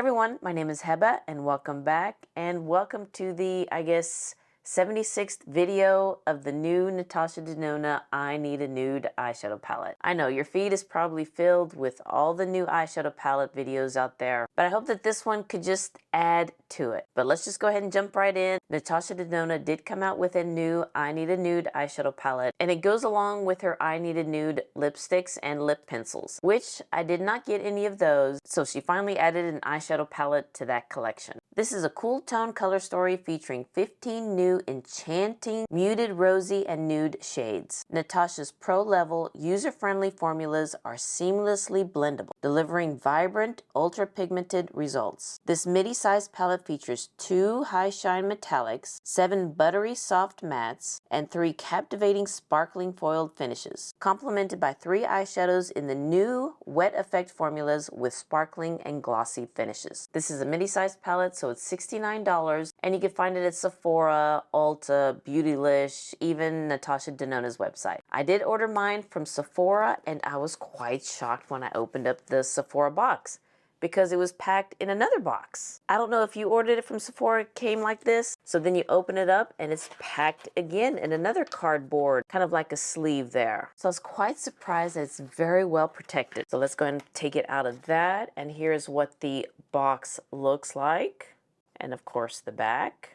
everyone, my name is Heba and welcome back and welcome to the, 76th video of the new Natasha Denona I Need a Nude eyeshadow palette. I know your feed is probably filled with all the new eyeshadow palette videos out there, but I hope that this one could just add to it. But let's just go ahead and jump right in. Natasha Denona did come out with a new I Need a Nude eyeshadow palette, and it goes along with her I Need a Nude lipsticks and lip pencils, which I did not get any of those, so she finally added an eyeshadow palette to that collection. This is a cool tone color story featuring 15 new enchanting muted rosy and nude shades. Natasha's pro-level, user-friendly formulas are seamlessly blendable, delivering vibrant, ultra-pigmented results. This midi-sized palette features 2 high-shine metallics, 7 buttery soft mattes, and 3 captivating sparkling foiled finishes, complemented by 3 eyeshadows in the new Wet Effect formulas with sparkling and glossy finishes. This is a midi-sized palette, so it's $69, and you can find it at Sephora, Ulta, Beautylish, even Natasha Denona's website. I did order mine from Sephora, and I was quite shocked when I opened up the Sephora box because it was packed in another box. I don't know if you ordered it from Sephora, it came like this. So then you open it up and it's packed again in another cardboard, kind of like a sleeve there. So I was quite surprised that it's very well protected. So let's go ahead and take it out of that. And here's what the box looks like. And of course the back.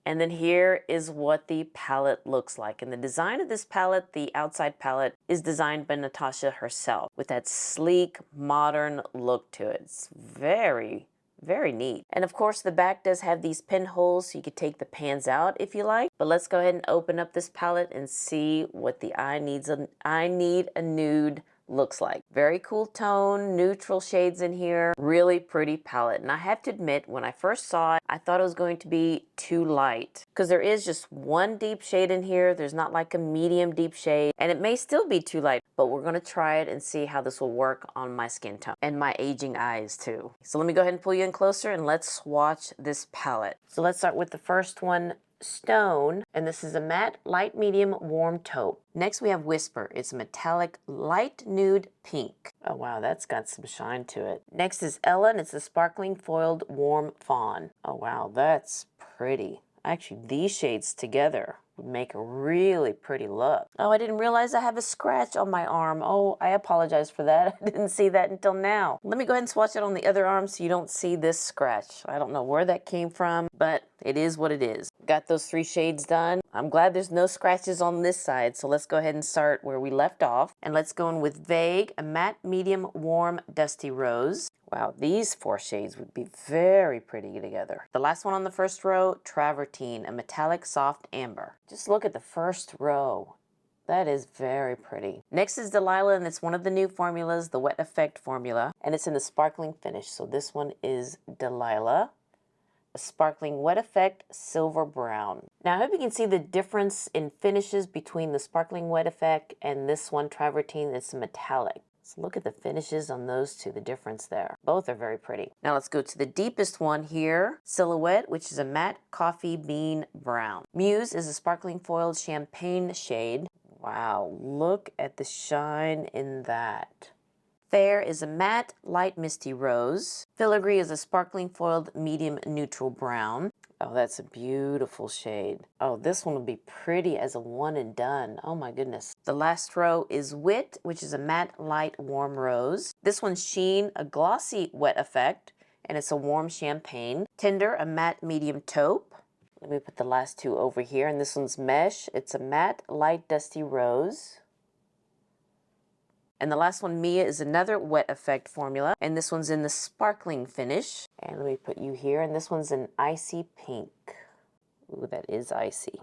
And then here is what the palette looks like. And the design of this palette, the outside palette, is designed by Natasha herself with that sleek, modern look to it. It's very, very neat. And of course the back does have these pinholes so you could take the pans out if you like. But let's go ahead and open up this palette and see what the I Need a Nude looks like. Very cool tone, neutral shades in here, really pretty palette. And I have to admit, when I first saw it, I thought it was going to be too light because there is just one deep shade in here. There's not like a medium deep shade, and it may still be too light, but we're going to try it and see how this will work on my skin tone and my aging eyes too. So let me go ahead and pull you in closer and let's swatch this palette. So let's start with the first one, Stone, and this is a matte light medium warm taupe. Next we have Whisper. It's a metallic light nude pink. Oh wow, that's got some shine to it. Next is Ella, and it's a sparkling foiled warm fawn. Oh wow, that's pretty. Actually, these shades together would make a really pretty look. Oh, I didn't realize I have a scratch on my arm. Oh, I apologize for that. I didn't see that until now. Let me go ahead and swatch it on the other arm so you don't see this scratch. I don't know where that came from, but it is what it is. Got those 3 shades done. I'm glad there's no scratches on this side, so let's go ahead and start where we left off. And let's go in with Vague, a matte medium warm dusty rose. Wow, these 4 shades would be very pretty together. The last one on the first row, Travertine, a metallic soft amber. Just look at the first row. That is very pretty. Next is Delilah, and it's one of the new formulas, the Wet Effect formula, and it's in the sparkling finish. So this one is Delilah, a sparkling Wet Effect silver brown. Now I hope you can see the difference in finishes between the sparkling Wet Effect and this one, Travertine, that's metallic. So look at the finishes on those two, the difference there. Both are very pretty. Now let's go to the deepest one here, Silhouette, which is a matte coffee bean brown. Muse is a sparkling foiled champagne shade. Wow, look at the shine in that. Fair is a matte light misty rose. Filigree is a sparkling foiled medium neutral brown. Oh, that's a beautiful shade. Oh, this one will be pretty as a one and done. Oh my goodness. The last row is Wit, which is a matte light warm rose. This one's Sheen, a glossy Wet Effect, and it's a warm champagne. Tender, a matte medium taupe. Let me put the last 2 over here, and this one's Mesh. It's a matte light dusty rose. And the last one, Mia, is another Wet Effect formula, and this one's in the sparkling finish. And let me put you here, and this one's an icy pink. Ooh, that is icy.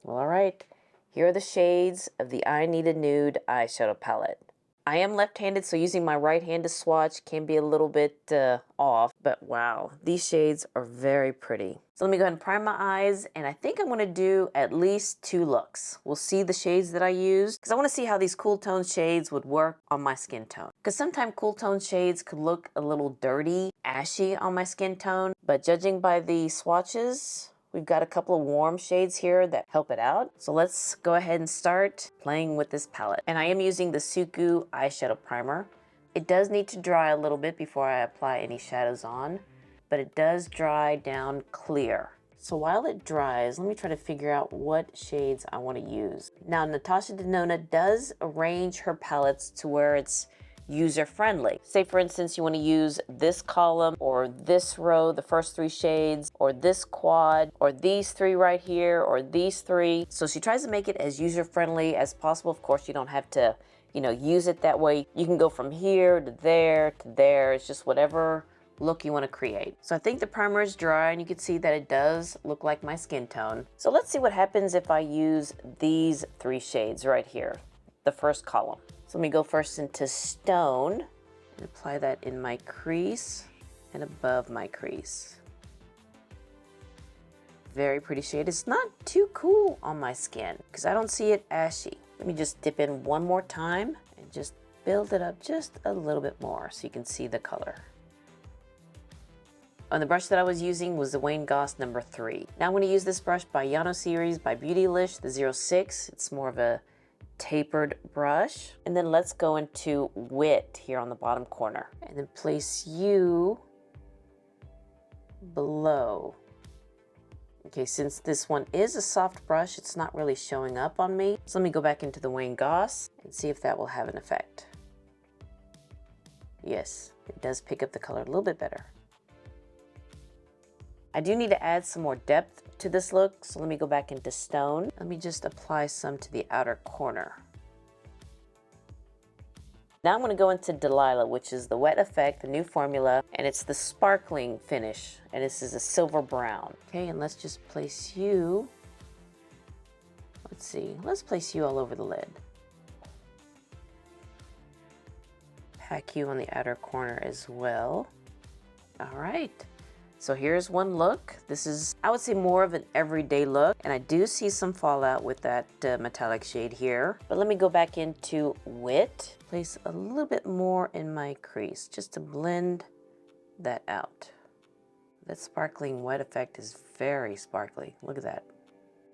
Well, all right, here are the shades of the I Need a Nude eyeshadow palette. I am left-handed, so using my right hand to swatch can be a little bit off, but wow, these shades are very pretty. So let me go ahead and prime my eyes, and I think I'm going to do at least 2 looks. We'll see the shades that I use, because I want to see how these cool tone shades would work on my skin tone. Because sometimes cool tone shades could look a little dirty, ashy on my skin tone, but judging by the swatches, we've got a couple of warm shades here that help it out. So let's go ahead and start playing with this palette. And I am using the Suku eyeshadow primer. It does need to dry a little bit before I apply any shadows on. but it does dry down clear. So while it dries, let me try to figure out what shades I want to use. Now, Natasha Denona does arrange her palettes to where it's user-friendly. Say, for instance, you want to use this column or this row, the first 3 shades, or this quad, or these 3 right here, or these 3. So she tries to make it as user-friendly as possible. Of course, you don't have to, use it that way. You can go from here to there to there. It's just whatever look you want to create. So I think the primer is dry, and you can see that it does look like my skin tone. So let's see what happens if I use these 3 shades right here, the first column. So let me go first into Stone and apply that in my crease and above my crease. Very pretty shade. It's not too cool on my skin because I don't see it ashy. Let me just dip in one more time and just build it up just a little bit more so you can see the color. And the brush that I was using was the Wayne Goss number 3. Now I'm going to use this brush by Yano series by Beautylish, the 06. It's more of a tapered brush. And then let's go into Wit here on the bottom corner. And then place you below. Okay, since this one is a soft brush, it's not really showing up on me. So let me go back into the Wayne Goss and see if that will have an effect. Yes, it does pick up the color a little bit better. I do need to add some more depth to this look, so let me go back into Stone. Let me just apply some to the outer corner. Now I'm going to go into Delilah, which is the Wet Effect, the new formula, and it's the sparkling finish, and this is a silver brown. Okay, and let's just place you, let's place you all over the lid. Pack you on the outer corner as well. All right. So here's one look. This is, I would say, more of an everyday look. And I do see some fallout with that metallic shade here. But let me go back into Wit. Place a little bit more in my crease just to blend that out. That sparkling wet effect is very sparkly. Look at that.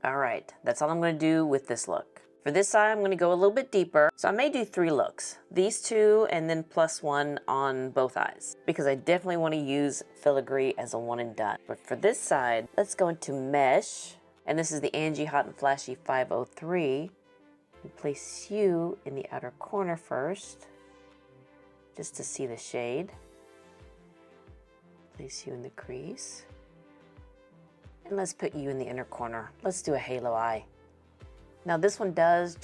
All right, that's all I'm gonna do with this look. For this eye, I'm going to go a little bit deeper. So I may do 3 looks. These 2 and then +1 on both eyes. Because I definitely want to use filigree as a one and done. But for this side, let's go into Mesh. And this is the Angie Hot and Flashy 503. And place you in the outer corner first. Just to see the shade. Place you in the crease. And let's put you in the inner corner. Let's do a halo eye. Now this one does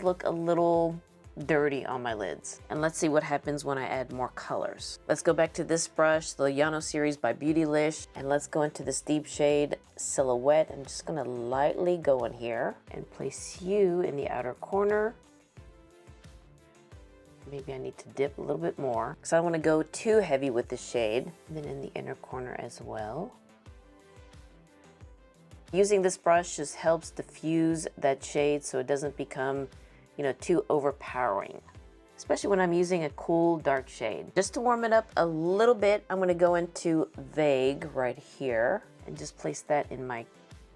look a little dirty on my lids. And let's see what happens when I add more colors. Let's go back to this brush, the Yano series by Beautylish, and let's go into this deep shade Silhouette. I'm just gonna lightly go in here and place you in the outer corner. Maybe I need to dip a little bit more because I don't want to go too heavy with the shade. And then in the inner corner as well. Using this brush just helps diffuse that shade so it doesn't become, too overpowering, especially when I'm using a cool dark shade. Just to warm it up a little bit, I'm going to go into Vague right here and just place that in my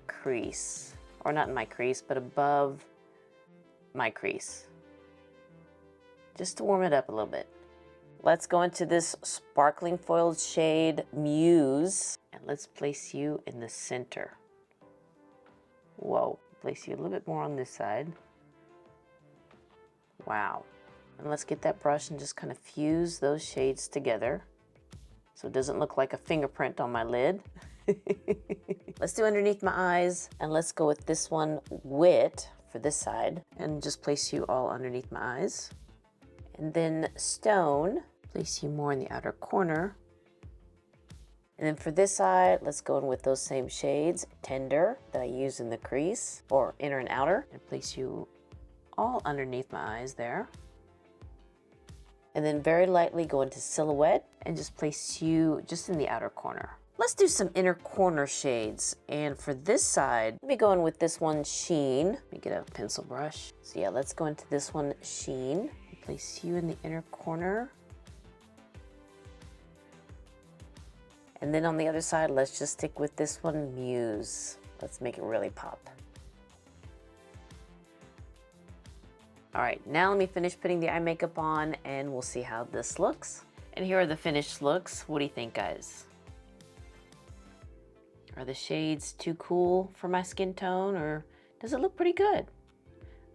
crease, or not in my crease, but above my crease, just to warm it up a little bit. Let's go into this sparkling foiled shade Muse, and let's place you in the center. Whoa, place you a little bit more on this side. Wow. And let's get that brush and just kind of fuse those shades together so it doesn't look like a fingerprint on my lid. Let's do underneath my eyes, and let's go with this one, Wit, for this side, and just place you all underneath my eyes. And then Stone, place you more in the outer corner. And then for this side, let's go in with those same shades, Tender, that I use in the crease, or inner and outer, and place you all underneath my eyes there. And then very lightly go into Silhouette, and just place you just in the outer corner. Let's do some inner corner shades. And for this side, let me go in with this one, Sheen. Let me get a pencil brush. So yeah, let's go into this one, Sheen. Place you in the inner corner. And then on the other side, let's just stick with this one, Muse. Let's make it really pop. All right, now let me finish putting the eye makeup on and we'll see how this looks. And here are the finished looks. What do you think, guys? Are the shades too cool for my skin tone, or does it look pretty good?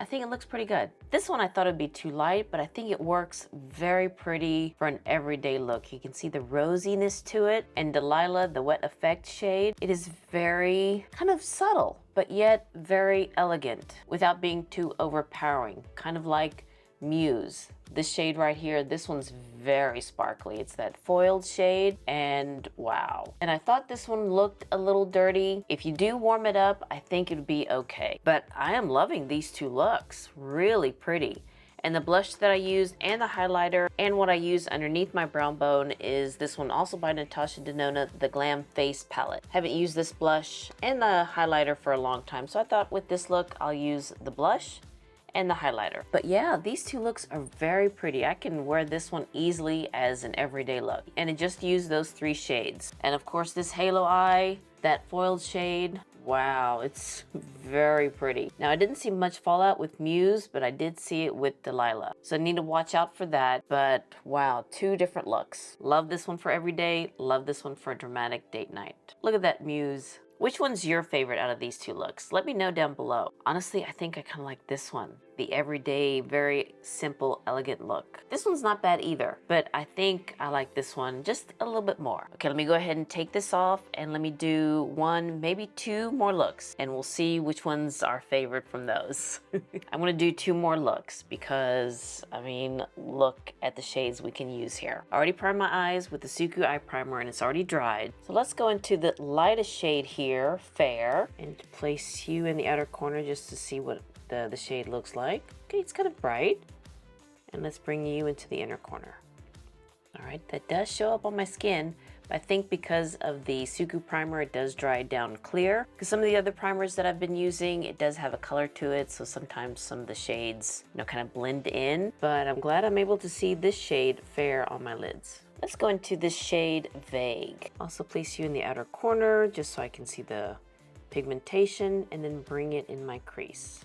I think it looks pretty good. This one I thought it'd be too light, but I think it works very pretty for an everyday look. You can see the rosiness to it, and Delilah, the Wet Effect shade, it is very kind of subtle, but yet very elegant without being too overpowering. Kind of like Muse. This shade right here, this one's very sparkly. It's that foiled shade, and wow. And I thought this one looked a little dirty. If you do warm it up, I think it'd be okay. But I am loving these two looks. Really pretty. And the blush that I used and the highlighter and what I use underneath my brow bone is this one, also by Natasha Denona, the Glam Face Palette. Haven't used this blush and the highlighter for a long time, so I thought with this look I'll use the blush and the highlighter. But yeah, these two looks are very pretty. I can wear this one easily as an everyday look. And I just used those 3 shades. And of course this halo eye, that foiled shade, wow, it's very pretty. Now I didn't see much fallout with Muse, but I did see it with Delilah. So I need to watch out for that. But wow, 2 different looks. Love this one for everyday, love this one for a dramatic date night. Look at that Muse. Which one's your favorite out of these 2 looks? Let me know down below. Honestly, I think I kind of like this one. The everyday, very simple, elegant look. This one's not bad either, but I think I like this one just a little bit more. Okay, let me go ahead and take this off and let me do 1, maybe 2 more looks, and we'll see which one's our favorite from those. I'm gonna do 2 more looks because, I mean, look at the shades we can use here. I already primed my eyes with the Suku eye primer and it's already dried. So let's go into the lightest shade here, Fair, and place you in the outer corner just to see what the shade looks like. Okay, it's kind of bright. And let's bring you into the inner corner. All right, that does show up on my skin, but I think because of the Suku primer, it does dry down clear. Because some of the other primers that I've been using, it does have a color to it, so sometimes some of the shades, you know, kind of blend in. But I'm glad I'm able to see this shade Fair on my lids. Let's go into this shade Vague. Also place you in the outer corner just so I can see the pigmentation, and then bring it in my crease.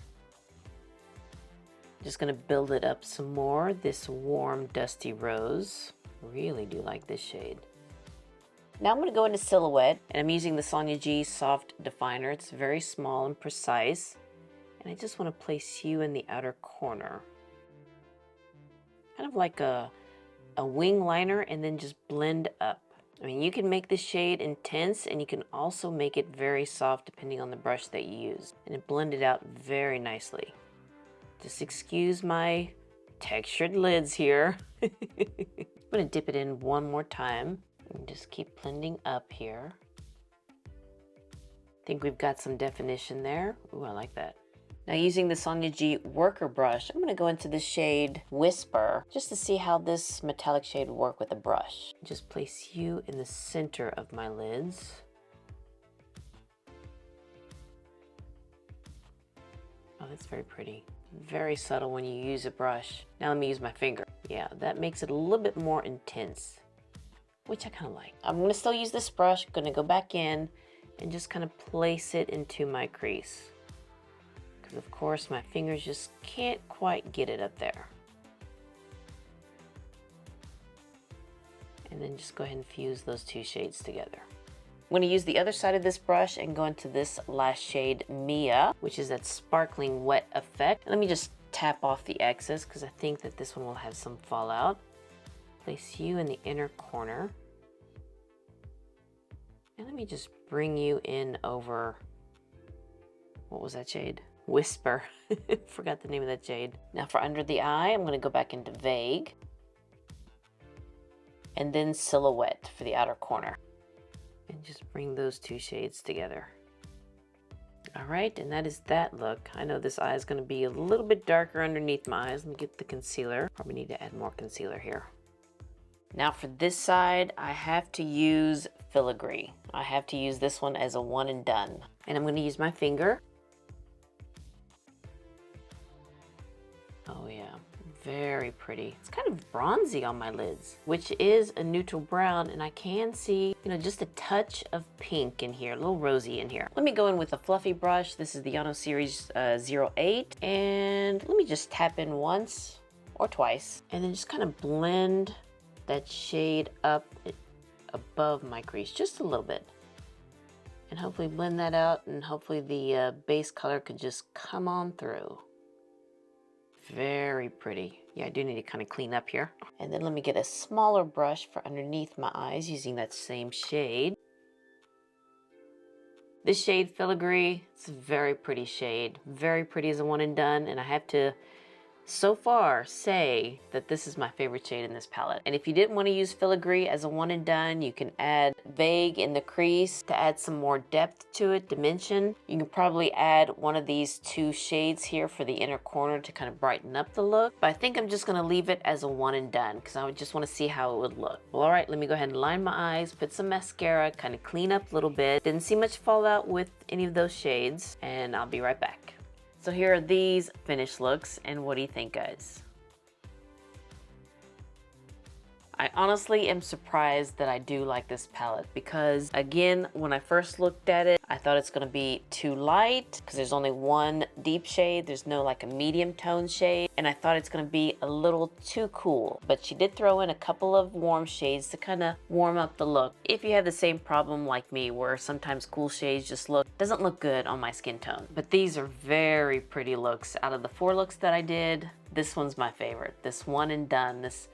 Just gonna build it up some more. This warm dusty rose. Really do like this shade. Now I'm gonna go into Silhouette, and I'm using the Sonia G Soft Definer. It's very small and precise. And I just wanna place you in the outer corner. Kind of like a wing liner, and then just blend up. I mean, you can make this shade intense, and you can also make it very soft depending on the brush that you use. And it blended out very nicely. Just excuse my textured lids here. I'm gonna dip it in 1 more time and just keep blending up here. I think we've got some definition there. Ooh, I like that. Now using the Sonia G Worker brush, I'm gonna go into the shade Whisper just to see how this metallic shade will work with the brush. Just place you in the center of my lids. Oh, that's very pretty. Very subtle when you use a brush. Now let me use my finger. Yeah, that makes it a little bit more intense, which I kind of like. I'm gonna still use this brush. I'm gonna go back in and just kind of place it into my crease. Because of course my fingers just can't quite get it up there. And then just go ahead and fuse those 2 shades together. I'm going to use the other side of this brush and go into this last shade, Mia, which is that sparkling wet effect. And let me just tap off the excess because I think that this one will have some fallout. Place you in the inner corner. And let me just bring you in over, what was that shade? Whisper. Forgot the name of that shade. Now for under the eye, I'm going to go back into Vague. And then Silhouette for the outer corner. And just bring those 2 shades together. All right, and that is that look. I know this eye is going to be a little bit darker underneath my eyes. Let me get the concealer. Probably need to add more concealer here. Now for this side, I have to use Filigree. I have to use this one as a 1 and done. And I'm going to use my finger. Oh yeah. Very pretty. It's kind of bronzy on my lids, which is a neutral brown, and I can see, you know, just a touch of pink in here, a little rosy in here. Let me go in with a fluffy brush. This is the Yano Series 08, and let me just tap in once or twice, and then just kind of blend that shade up above my crease, just a little bit. And hopefully blend that out, and hopefully the base color could just come on through. Very pretty. Yeah, I do need to kind of clean up here. And then let me get a smaller brush for underneath my eyes using that same shade. This shade, Filigree, it's a very pretty shade. Very pretty as a one and done, and I have to so far say that this is my favorite shade in this palette. And if you didn't want to use Filigree as a one and done, you can add Vague in the crease to add some more depth to it, dimension. You can probably add one of these two shades here for the inner corner to kind of brighten up the look. But I think I'm just going to leave it as a one and done because I just want to see how it would look. Well, all right, let me go ahead and line my eyes, put some mascara, kind of clean up a little bit. Didn't see much fallout with any of those shades, and I'll be right back. So here are these finished looks, and what do you think, guys? I honestly am surprised that I do like this palette because, again, when I first looked at it, I thought it's going to be too light because there's only one deep shade. There's no like a medium tone shade, and I thought it's going to be a little too cool. But she did throw in a couple of warm shades to kind of warm up the look. If you have the same problem like me where sometimes cool shades just doesn't look good on my skin tone. But these are very pretty looks. Out of the 4 looks that I did, this one's my favorite. This one and done, this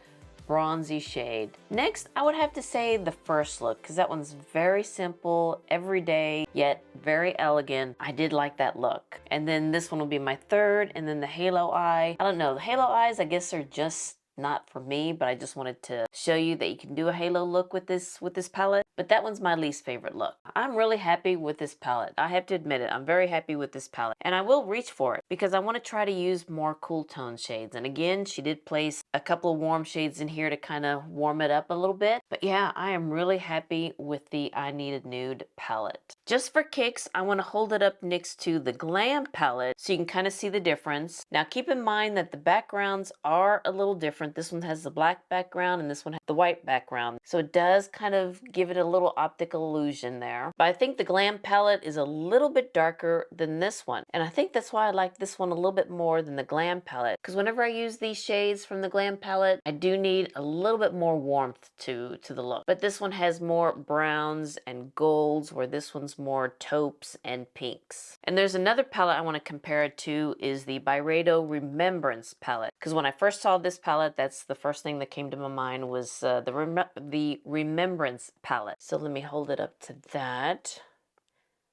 bronzy shade. Next, I would have to say the first look because that one's very simple, everyday, yet very elegant. I did like that look. And then this one will be my third, and then the halo eye. I don't know, the halo eyes I guess are just not for me, but I just wanted to show you that you can do a halo look with this palette. But that one's my least favorite look. I'm really happy with this palette. I have to admit it, I'm very happy with this palette. And I will reach for it because I want to try to use more cool tone shades. And again, she did place a couple of warm shades in here to kind of warm it up a little bit. But yeah, I am really happy with the I Need a Nude palette. Just for kicks, I want to hold it up next to the Glam palette so you can kind of see the difference. Now keep in mind that the backgrounds are a little different. This one has the black background and this one has the white background. So it does kind of give it a little optical illusion there. But I think the Glam palette is a little bit darker than this one. And I think that's why I like this one a little bit more than the Glam palette. Because whenever I use these shades from the Glam palette, I do need a little bit more warmth to the look. But this one has more browns and golds, where this one's more taupes and pinks. And there's another palette I want to compare it to is the Byredo Remembrance palette. Because when I first saw this palette, that's the first thing that came to my mind was the Remembrance palette. So let me hold it up to that.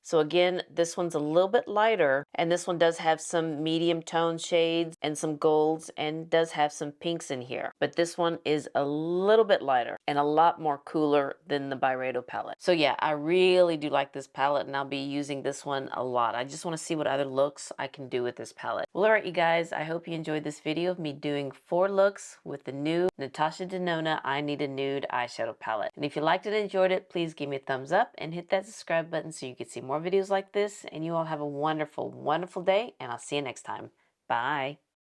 So again, this one's a little bit lighter, and this one does have some medium tone shades and some golds and does have some pinks in here. But this one is a little bit lighter and a lot more cooler than the Byredo palette. So yeah, I really do like this palette, and I'll be using this one a lot. I just want to see what other looks I can do with this palette. Well, alright you guys, I hope you enjoyed this video of me doing 4 looks with the new Natasha Denona I Need a Nude eyeshadow palette. And if you liked it and enjoyed it, please give me a thumbs up and hit that subscribe button so you can see more videos like this. And you all have a wonderful, wonderful day, and I'll see you next time. Bye.